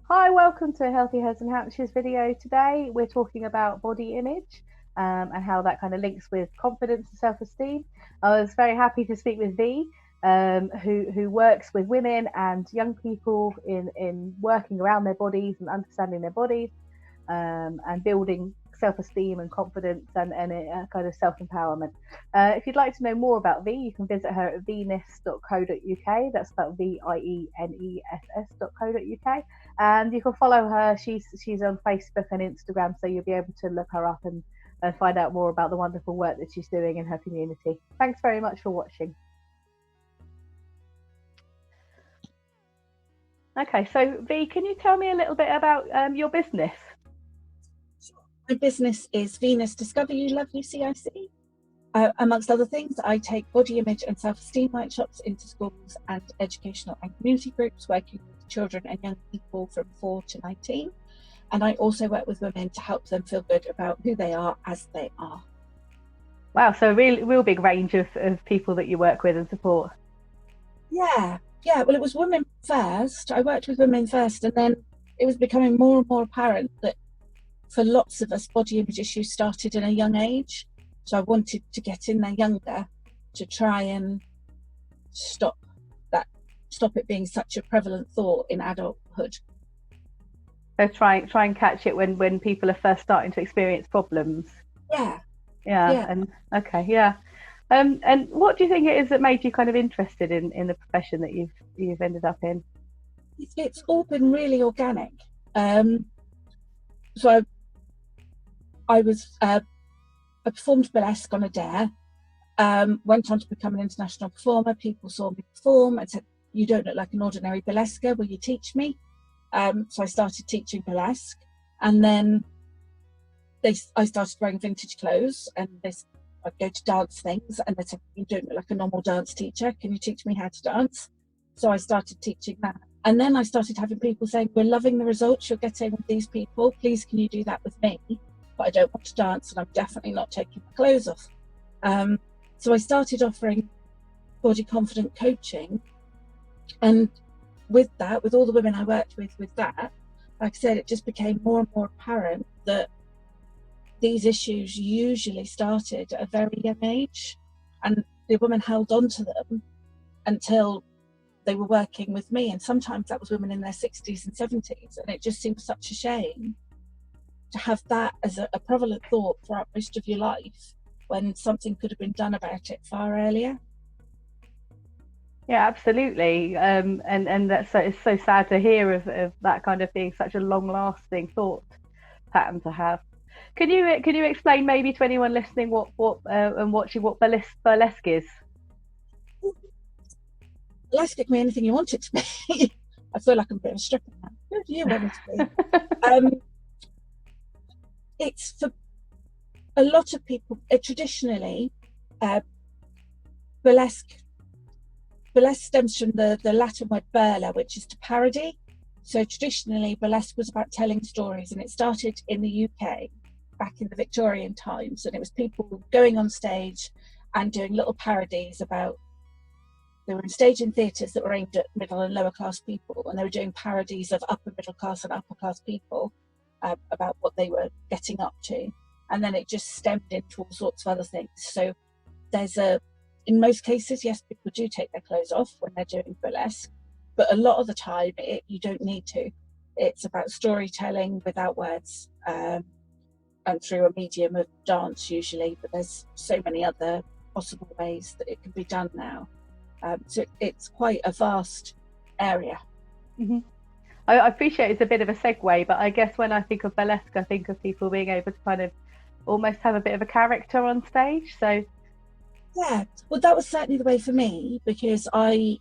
Hi, welcome to Healthy Hers and Hampshire's video. Today we're talking about body image and how that kind of links with confidence and self-esteem. I was very happy to speak with Vies, who works with women and young people in working around their bodies and understanding their bodies, and building self-esteem and confidence and a kind of self-empowerment. If you'd like to know more about Vies, you can visit her at vieness.co.uk. That's spelled vieness.co.uk. And you can follow her. She's on Facebook and Instagram, so you'll be able to look her up and find out more about the wonderful work that she's doing in her community. Thanks very much for watching. Okay, so Vies, can you tell me a little bit about your business? My business is Vieness Discover You Love You CIC. Amongst other things, I take body image and self-esteem workshops into schools and educational and community groups, working with children and young people from 4 to 19. And I also work with women to help them feel good about who they are as they are. Wow, so a real big range of people that you work with and support. Yeah. Well, it was women first. I worked with women first, and then it was becoming more and more apparent that for lots of us, body image issues started in a young age. So I wanted to get in there younger to try and stop it being such a prevalent thought in adulthood. So try and catch it when people are first starting to experience problems. Yeah. And okay, yeah. And what do you think it is that made you kind of interested in the profession that you've ended up in? It's all been really organic. So I performed burlesque on a dare, went on to become an international performer. People saw me perform and said, "You don't look like an ordinary burlesquer, will you teach me?" So I started teaching burlesque, and then I started wearing vintage clothes, and I'd go to dance things, and they said, "You don't look like a normal dance teacher, can you teach me how to dance?" So I started teaching that. And then I started having people saying, "We're loving the results you're getting with these people, please can you do that with me? But I don't want to dance, and I'm definitely not taking my clothes off." So I started offering body confident coaching, and with all the women I worked with that, like I said, it just became more and more apparent that these issues usually started at a very young age, and the women held on to them until they were working with me, and sometimes that was women in their 60s and 70s, and it just seems such a shame to have that as a prevalent thought throughout most of your life when something could have been done about it far earlier. Yeah, absolutely. And that's it's so sad to hear of that kind of being such a long-lasting thought pattern to have. Can you explain maybe to anyone listening what and watching what burlesque is? Burlesque can be anything you want it to be. I feel like I'm a bit of a stripper now. Who do you want it to be? It's for a lot of people. Traditionally, burlesque stems from the Latin word burla, which is to parody. So traditionally, burlesque was about telling stories, and it started in the UK back in the Victorian times, and it was people going on stage and doing little parodies about. They were in stage in theatres that were aimed at middle and lower class people, and they were doing parodies of upper middle class and upper class people about what they were getting up to. And then it just stemmed into all sorts of other things. So in most cases, yes, people do take their clothes off when they're doing burlesque, but a lot of the time you don't need to. It's about storytelling without words, and through a medium of dance usually, but there's so many other possible ways that it can be done now. So it's quite a vast area. Mm-hmm. I appreciate it's a bit of a segue, but I guess when I think of burlesque, I think of people being able to kind of almost have a bit of a character on stage. So yeah, well, that was certainly the way for me, because I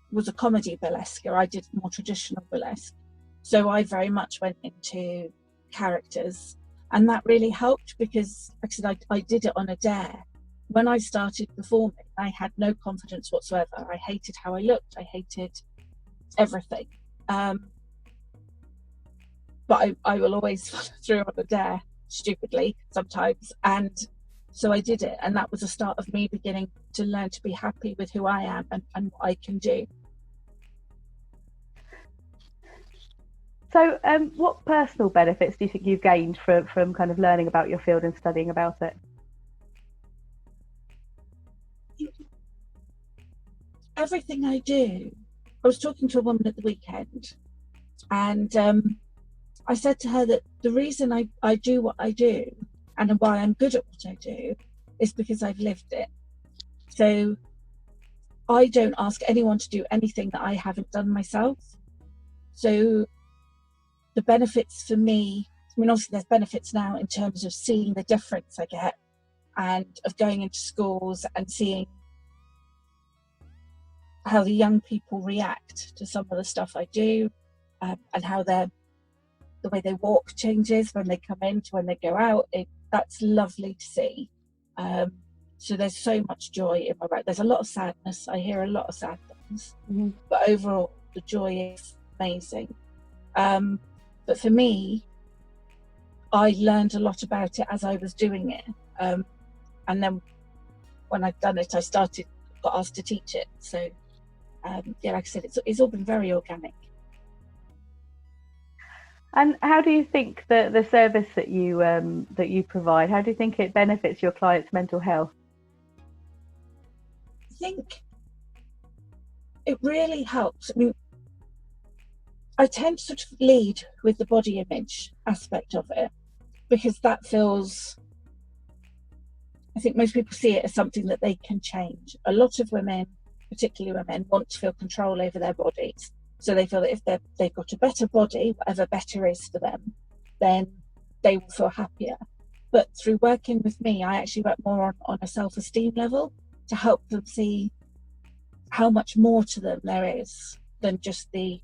was a comedy burlesquer. I did more traditional burlesque, so I very much went into characters, and that really helped because, like I said, I did it on a dare. When I started performing, I had no confidence whatsoever. I hated how I looked. I hated everything. But I will always follow through on a dare, stupidly sometimes. And so I did it. And that was the start of me beginning to learn to be happy with who I am and what I can do. So, what personal benefits do you think you've gained from kind of learning about your field and studying about it? Everything I do. I was talking to a woman at the weekend, and I said to her that the reason I do what I do and why I'm good at what I do is because I've lived it. So I don't ask anyone to do anything that I haven't done myself. So the benefits for me, I mean, obviously there's benefits now in terms of seeing the difference I get and of going into schools and seeing how the young people react to some of the stuff I do, and how the way they walk changes when they come in to when they go out. That's lovely to see. So there's so much joy in my work. There's a lot of sadness. I hear a lot of sad things, but overall the joy is amazing. But for me, I learned a lot about it as I was doing it. And then when I'd done it, got asked to teach it. So yeah, like I said, it's all been very organic. And how do you think that the service that you provide, how do you think it benefits your clients' mental health? I think it really helps. I mean, I tend to sort of lead with the body image aspect of it, because that feels, I think most people see it as something that they can change. A lot of women, particularly women, want to feel control over their bodies. So they feel that if they've got a better body, whatever better is for them, then they will feel happier. But through working with me, I actually work more on a self-esteem level to help them see how much more to them there is than just the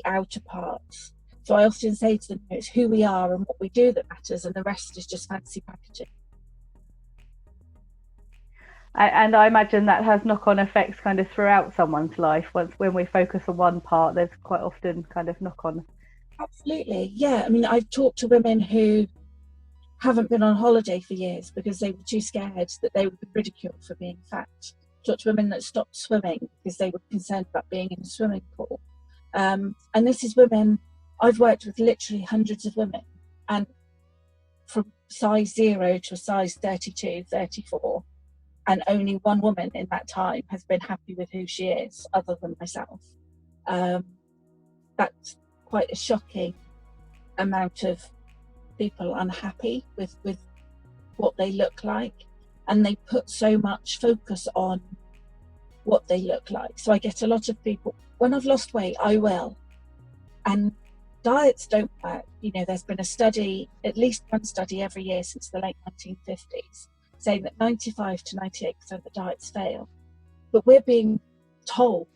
outer parts. So I often say to them, it's who we are and what we do that matters, and the rest is just fancy packaging. And I imagine that has knock-on effects kind of throughout someone's life. When we focus on one part, there's quite often kind of knock-on. Absolutely, yeah. I mean, I've talked to women who haven't been on holiday for years because they were too scared that they would be ridiculed for being fat. Talked to women that stopped swimming because they were concerned about being in a swimming pool. And this is women, I've worked with literally hundreds of women, and from size 0 to a size 32, 34, and only one woman in that time has been happy with who she is, other than myself. That's quite a shocking amount of people unhappy with what they look like, and they put so much focus on what they look like. So I get a lot of people, when I've lost weight, I will. And diets don't work. You know, there's been a study, at least one study every year since the late 1950s, saying that 95 to 98% of the diets fail. But we're being told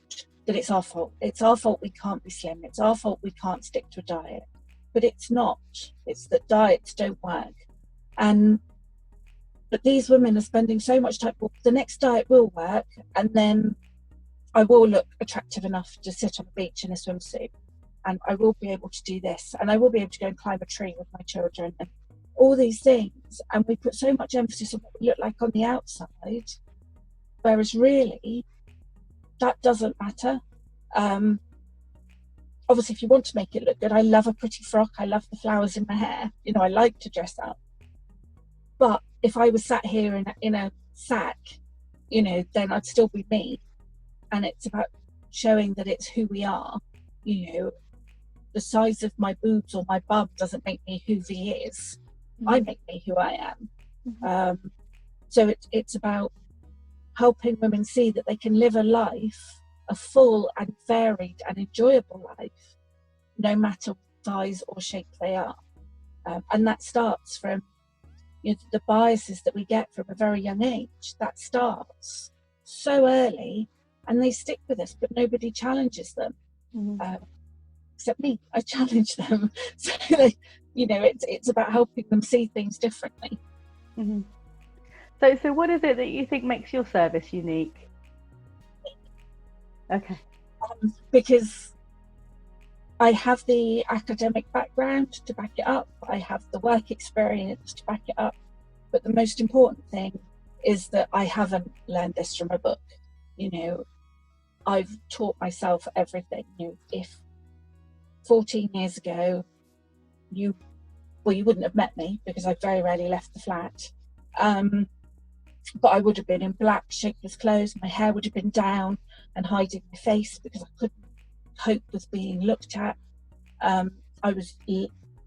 that it's our fault. It's our fault we can't be slim. It's our fault we can't stick to a diet. But it's not. It's that diets don't work. But these women are spending so much time, well, the next diet will work, and then I will look attractive enough to sit on the beach in a swimsuit, and I will be able to do this, and I will be able to go and climb a tree with my children, and all these things. And we put so much emphasis on what we look like on the outside, whereas really that doesn't matter. Obviously, if you want to make it look good, I love a pretty frock, I love the flowers in my hair, you know, I like to dress up. But if I was sat here in a sack, you know, then I'd still be me. And it's about showing that it's who we are. You know, the size of my boobs or my bum doesn't make me who Vies is. I make me who I am. So it's about helping women see that they can live a life, a full and varied and enjoyable life, no matter what size or shape they are. And that starts from, you know, the biases that we get from a very young age. That starts so early, and they stick with us, but nobody challenges them. Except me. I challenge them. So they, you know, it's about helping them see things differently. So what is it that you think makes your service unique? Okay. Because I have the academic background to back it up. I have the work experience to back it up. But the most important thing is that I haven't learned this from a book. You know, I've taught myself everything. You know, if 14 years ago, you wouldn't have met me because I very rarely left the flat. But I would have been in black, shapeless clothes. My hair would have been down and hiding my face because I couldn't cope with being looked at. I was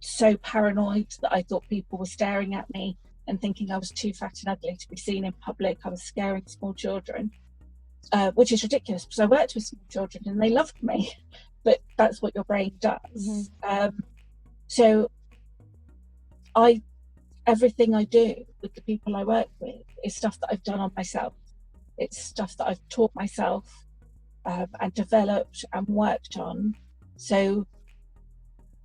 so paranoid that I thought people were staring at me and thinking I was too fat and ugly to be seen in public. I was scaring small children, which is ridiculous because I worked with small children and they loved me, but that's what your brain does. So everything I do with the people I work with is stuff that I've done on myself. It's stuff that I've taught myself and developed and worked on. So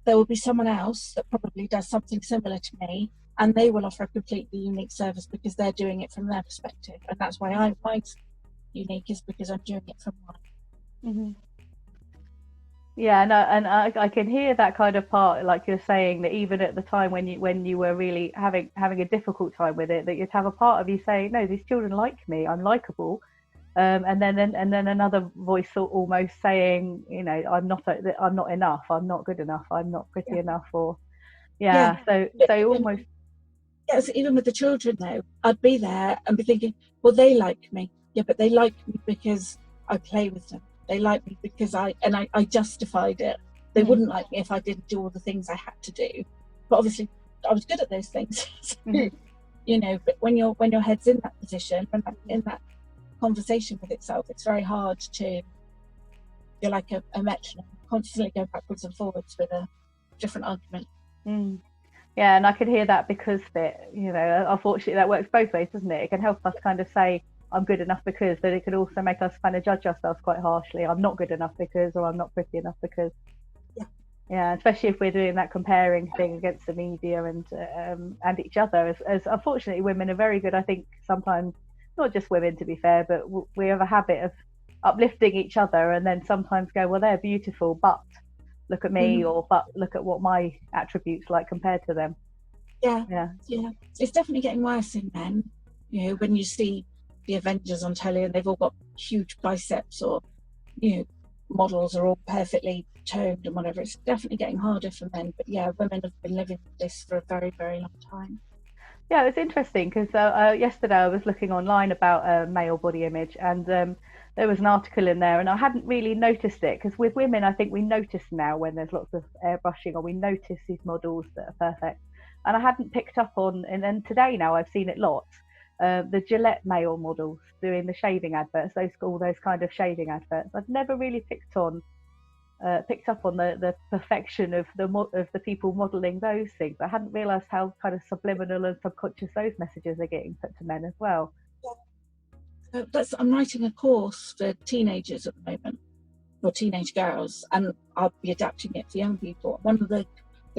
there will be someone else that probably does something similar to me, and they will offer a completely unique service because they're doing it from their perspective. And that's why mine's unique, is because I'm doing it from mine. Yeah, no, and I can hear that kind of part, like you're saying, that even at the time when you were really having a difficult time with it, that you'd have a part of you saying, no, these children like me, I'm likable, and then another voice almost saying, you know, I'm not enough, I'm not good enough, I'm not pretty enough, or so almost. Yes, even with the children though, I'd be there and be thinking, well, they like me, but they like me because I play with them. They like me because I justified it. They wouldn't like me if I didn't do all the things I had to do. But obviously, I was good at those things. You know, but when your head's in that position, in that conversation with itself, it's very hard to. You're like a metronome, constantly go backwards and forwards with a different argument. Yeah, and I can hear that because you know, unfortunately, that works both ways, doesn't it? It can help us kind of say, I'm good enough because, but it could also make us kind of judge ourselves quite harshly. I'm not good enough because, or I'm not pretty enough because. Yeah, especially if we're doing that comparing thing against the media and each other. As unfortunately, women are very good, I think, sometimes, not just women to be fair, but we have a habit of uplifting each other and then sometimes go, well, they're beautiful, but look at me, or but look at what my attributes like compared to them. Yeah. It's definitely getting worse in men. You know, when you see the Avengers on telly and they've all got huge biceps, or, you know, models are all perfectly toned and whatever, it's definitely getting harder for men. But yeah, women have been living with this for a very, very long time. Yeah, it's interesting because yesterday I was looking online about male body image, and there was an article in there, and I hadn't really noticed it because with women, I think we notice now when there's lots of airbrushing, or we notice these models that are perfect, and I hadn't picked up on, and then today now I've seen it lots. The Gillette male models doing the shaving adverts, all those kind of shaving adverts. I've never really picked up on the perfection of the people modelling those things. I hadn't realised how kind of subliminal and subconscious those messages are getting put to men as well. I'm writing a course for teenagers at the moment, or teenage girls, and I'll be adapting it for young people. One of the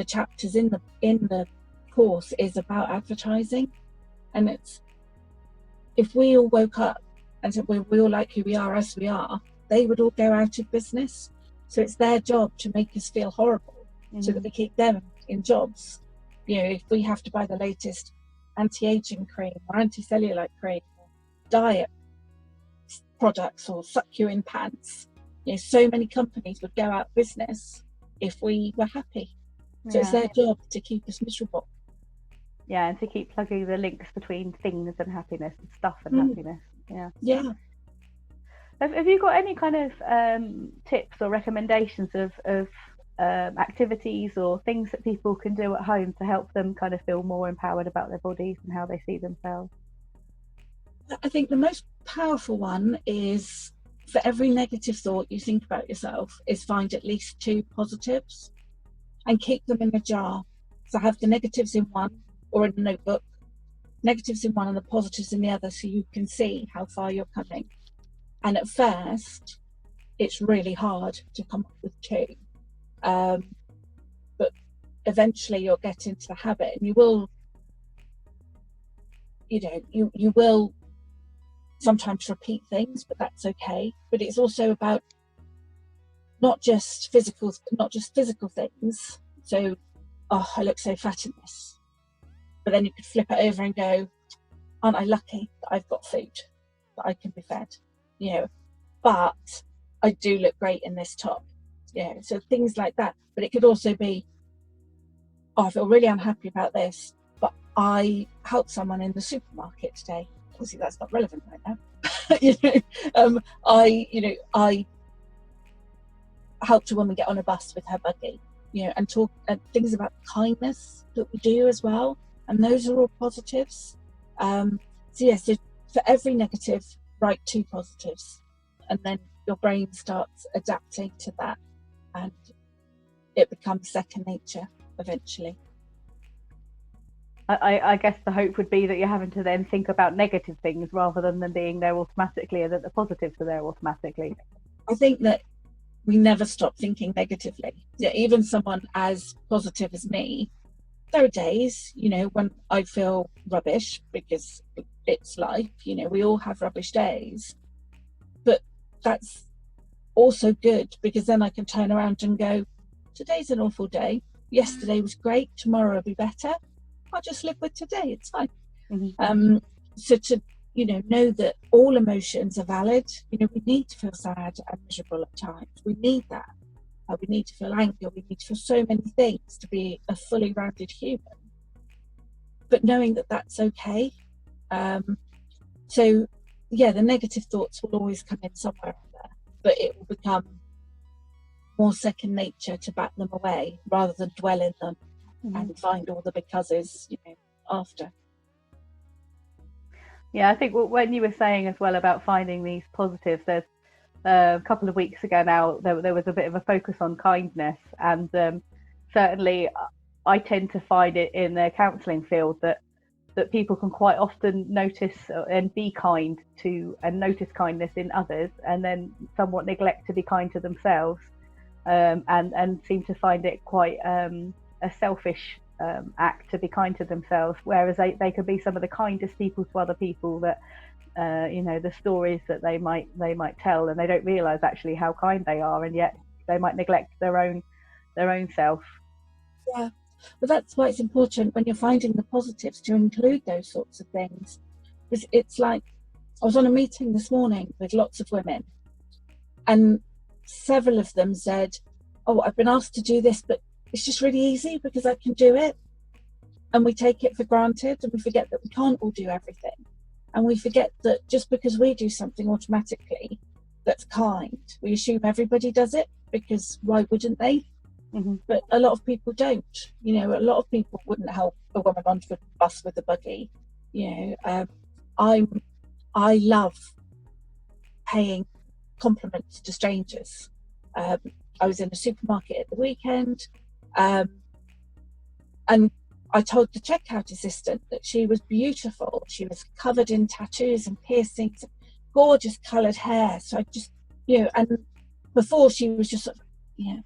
chapters in the course is about advertising, and it's, if we all woke up and said we all like who we are as we are, they would all go out of business. So it's their job to make us feel horrible, so that we keep them in jobs. You know, if we have to buy the latest anti-aging cream or anti-cellulite cream, or diet products, or suck you in pants, you know, so many companies would go out of business if we were happy. So it's their job to keep us miserable. Yeah, and to keep plugging the links between things and happiness, and stuff and happiness. Yeah. Have you got any kind of tips or recommendations of activities or things that people can do at home to help them kind of feel more empowered about their bodies and how they see themselves? I think the most powerful one is, for every negative thought you think about yourself, is find at least 2 positives and keep them in a jar. So have the negatives in one, or in a notebook, negatives in one and the positives in the other, so you can see how far you're coming. And at first, it's really hard to come up with 2. But eventually you'll get into the habit, and you will, you know, you will sometimes repeat things, but that's okay. But it's also about not just physical things. So, oh, I look so fat in this. But then you could flip it over and go, aren't I lucky that I've got food, that I can be fed? You know, but I do look great in this top. Yeah, so things like that. But it could also be, oh, I feel really unhappy about this, but I helped someone in the supermarket today. Obviously, that's not relevant right now. I helped a woman get on a bus with her buggy, and talk things about kindness that we do as well, and those are all positives. So for every negative, write 2 positives, and then your brain starts adapting to that, and it becomes second nature eventually. I guess the hope would be that you're having to then think about negative things rather than them being there automatically, and that the positives are there automatically. I think that we never stop thinking negatively. Yeah, even someone as positive as me, there are days, when I feel rubbish, because it's life, we all have rubbish days. But that's also good, because then I can turn around and go, today's an awful day. Yesterday was great. Tomorrow will be better. I'll just live with today. It's fine. Mm-hmm. So to know that all emotions are valid. We need to feel sad and miserable at times. We need that. We need to feel anger. We need to feel so many things to be a fully rounded human. But knowing that that's okay. So yeah, the negative thoughts will always come in somewhere there, but it will become more second nature to back them away rather than dwell in them and find all the becauses, after. Yeah, I think when you were saying as well about finding these positives, there's a couple of weeks ago now, there was a bit of a focus on kindness, and certainly I tend to find it in the counselling field that people can quite often notice and be kind to, and notice kindness in others, and then somewhat neglect to be kind to themselves, and seem to find it quite a selfish act to be kind to themselves, whereas they could be some of the kindest people to other people, that the stories that they might tell, and they don't realize actually how kind they are, and yet they might neglect their own self. Yeah, but that's why it's important when you're finding the positives to include those sorts of things. Because it's like, I was on a meeting this morning with lots of women, and several of them said, oh, I've been asked to do this, but it's just really easy because I can do it. And we take it for granted, and we forget that we can't all do everything. And we forget that just because we do something automatically that's kind, we assume everybody does it, because why wouldn't they? Mm-hmm. But a lot of people don't. A lot of people wouldn't help a woman onto a bus with a buggy. I love paying compliments to strangers. I was in a supermarket at the weekend, and I told the checkout assistant that she was beautiful. She was covered in tattoos and piercings, gorgeous coloured hair. So I just, and before she was just sort of, yeah,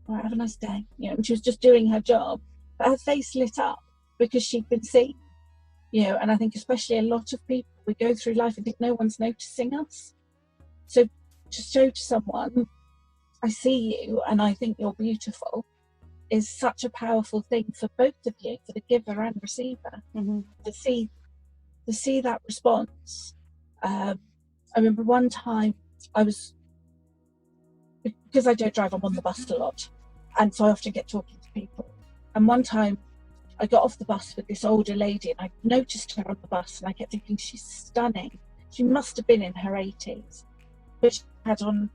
all right, have a nice day. And she was just doing her job. But her face lit up because she'd been seen. And I think especially a lot of people, we go through life and think no one's noticing us. So to show to someone, I see you and I think you're beautiful, is such a powerful thing for both of you, for the giver and receiver, to see that response. I remember one time because I don't drive, I'm on the bus a lot, and so I often get talking to people. And one time I got off the bus with this older lady, and I noticed her on the bus, and I kept thinking, she's stunning. She must have been in her 80s, but she had on,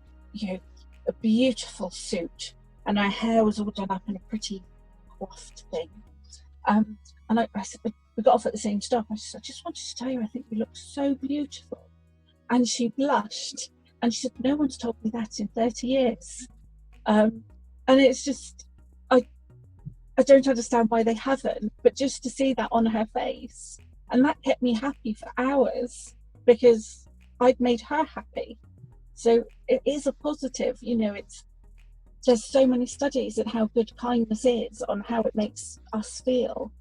a beautiful suit, and her hair was all done up in a pretty coiffed thing. And I said, we got off at the same stop. I said, I just wanted to tell you, I think you look so beautiful. And she blushed, and she said, no one's told me that in 30 years. And it's just, I don't understand why they haven't, but just to see that on her face, and that kept me happy for hours, because I'd made her happy. So it is a positive, there's so many studies on how good kindness is, on how it makes us feel.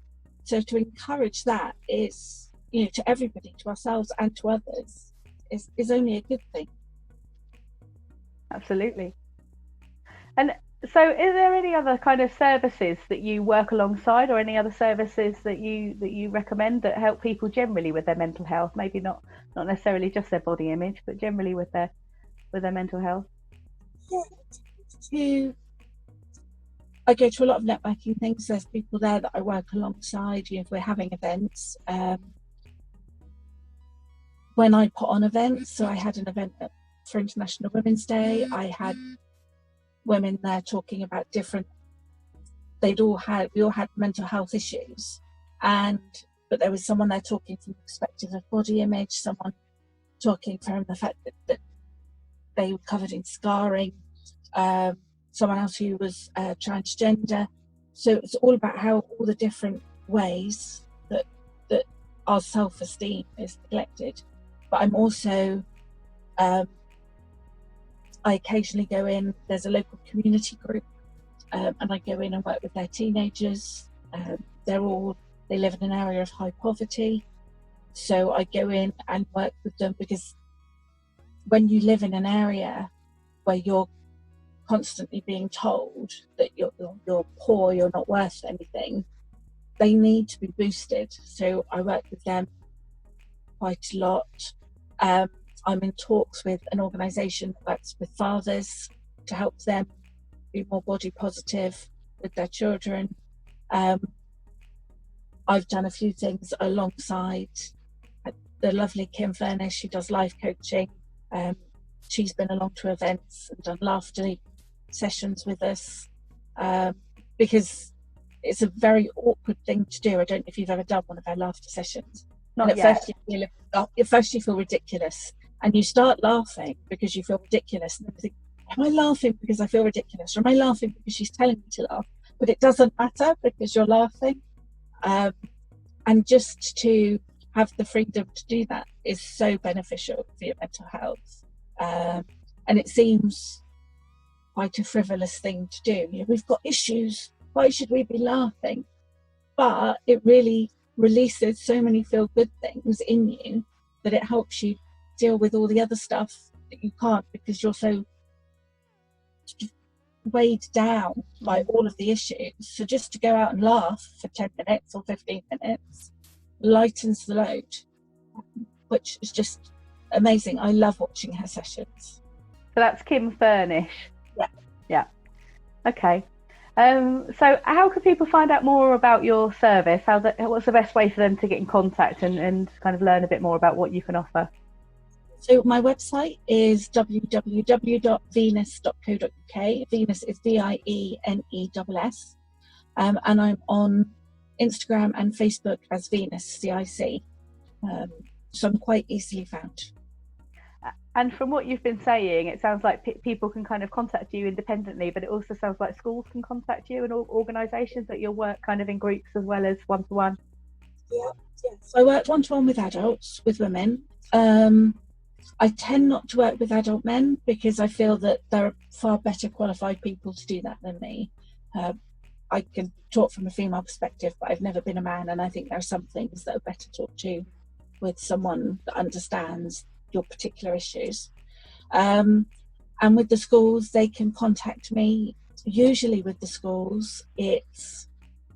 So to encourage that is, to everybody, to ourselves and to others, is only a good thing. Absolutely. And so is there any other kind of services that you work alongside, or any other services that you recommend that help people generally with their mental health? Maybe not necessarily just their body image, but generally with their mental health? Yeah, I go to a lot of networking things. There's people there that I work alongside, if we're having events. When I put on events, so I had an event for International Women's Day, I had women there talking about we all had mental health issues, but there was someone there talking from the perspective of body image, someone talking from the fact that they were covered in scarring, someone else who was transgender. So it's all about how all the different ways that our self-esteem is neglected. But I'm also, I occasionally go in, there's a local community group, and I go in and work with their teenagers. They live in an area of high poverty. So I go in and work with them, because when you live in an area where you're constantly being told that you're poor, you're not worth anything, they need to be boosted. So I work with them quite a lot. I'm in talks with an organisation that works with fathers to help them be more body positive with their children. I've done a few things alongside the lovely Kim Vies, who does life coaching. She's been along to events and done laughter sessions with us, because it's a very awkward thing to do. I don't know if you've ever done one of our laughter sessions. Not yet. At first you feel ridiculous, and you start laughing because you feel ridiculous, and then you think, am I laughing because I feel ridiculous, or am I laughing because she's telling me to laugh? But it doesn't matter, because you're laughing. And just to have the freedom to do that is so beneficial for your mental health. And it seems quite a frivolous thing to do. We've got issues, why should we be laughing? But it really releases so many feel-good things in you that it helps you deal with all the other stuff that you can't, because you're so weighed down by all of the issues. So just to go out and laugh for 10 minutes or 15 minutes lightens the load, which is just amazing. I love watching her sessions. So that's Kim Vies. Yeah. Okay. So how can people find out more about your service? What's the best way for them to get in contact and kind of learn a bit more about what you can offer? So my website is www.vieness.co.uk. Vieness is Vieness. And I'm on Instagram and Facebook as Vieness, CIC. So I'm quite easily found. And from what you've been saying, it sounds like people can kind of contact you independently, but it also sounds like schools can contact you and organisations, that you'll work kind of in groups as well as one-to-one. Yeah. So I work one-to-one with adults, with women. I tend not to work with adult men, because I feel that there are far better qualified people to do that than me. I can talk from a female perspective, but I've never been a man, and I think there are some things that are better talked to with someone that understands your particular issues. And with the schools, they can contact me. Usually with the schools, you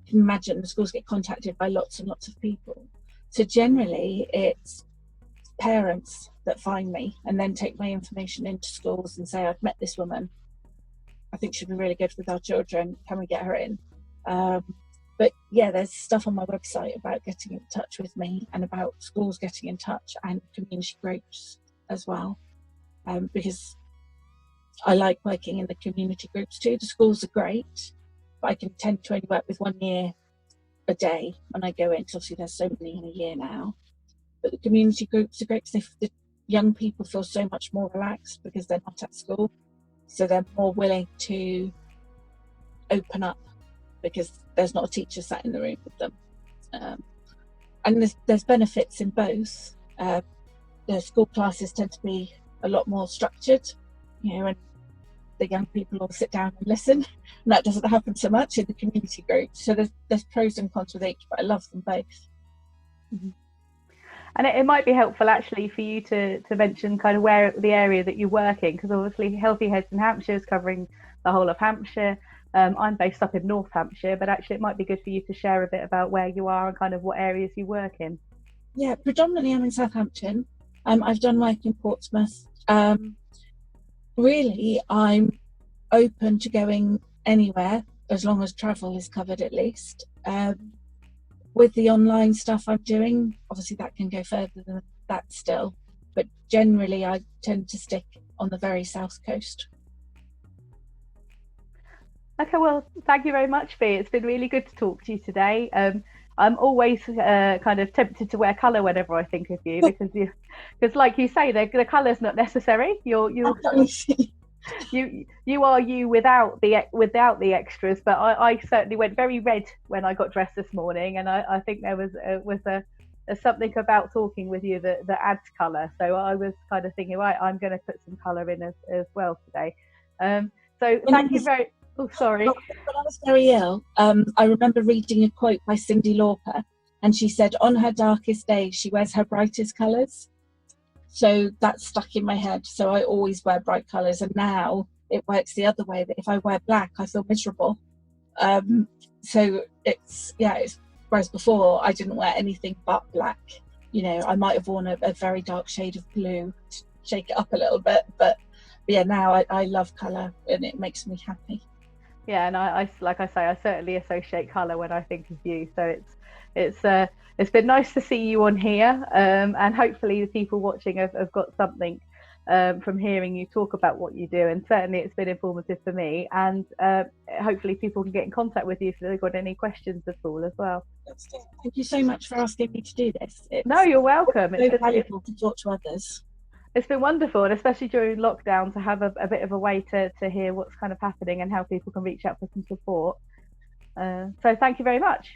can imagine the schools get contacted by lots and lots of people. So generally it's parents that find me and then take my information into schools and say, I've met this woman, I think she'd be really good with our children, can we get her in? But yeah, there's stuff on my website about getting in touch with me, and about schools getting in touch, and community groups as well, because I like working in the community groups too. The schools are great, but I can tend to only work with 1 year a day when I go in, because obviously there's so many in a year now. But the community groups are great, because the young people feel so much more relaxed because they're not at school, so they're more willing to open up, because there's not a teacher sat in the room with them. And there's benefits in both. The school classes tend to be a lot more structured, and the young people all sit down and listen, and that doesn't happen so much in the community group. So there's pros and cons with each, but I love them both. Mm-hmm. And it might be helpful actually for you to mention kind of where the area that you work in, because obviously Healthy Heads in Hampshire is covering the whole of Hampshire. I'm based up in North Hampshire, but actually it might be good for you to share a bit about where you are and kind of what areas you work in. Yeah, predominantly I'm in Southampton. I've done work in Portsmouth. Really, I'm open to going anywhere as long as travel is covered at least. With the online stuff I'm doing, obviously that can go further than that still, but generally I tend to stick on the very south coast. Okay, well, thank you very much, Vies. It's been really good to talk to you today. I'm always kind of tempted to wear colour whenever I think of you, because like you say, the colour's not necessary. You are you without the extras. But I certainly went very red when I got dressed this morning, and I think there was something about talking with you that adds colour. So I was kind of thinking, right, I'm going to put some colour in as well today. So thank you very. Oh, sorry. When I was very ill, I remember reading a quote by Cyndi Lauper, and she said, on her darkest days, she wears her brightest colours. So that stuck in my head. So I always wear bright colours, and now it works the other way, that if I wear black, I feel miserable. So it's whereas before I didn't wear anything but black. You know, I might have worn a very dark shade of blue to shake it up a little bit, but yeah, now I love colour and it makes me happy. Yeah, and I like I say, I certainly associate colour when I think of you. So it's been nice to see you on here, and hopefully the people watching have got something from hearing you talk about what you do. And certainly it's been informative for me. And hopefully people can get in contact with you if they've got any questions at all as well. Thank you so much for asking me to do this. No, you're welcome. It's so valuable to talk to others. It's been wonderful, and especially during lockdown, to have a bit of a way to hear what's kind of happening and how people can reach out for some support. So thank you very much.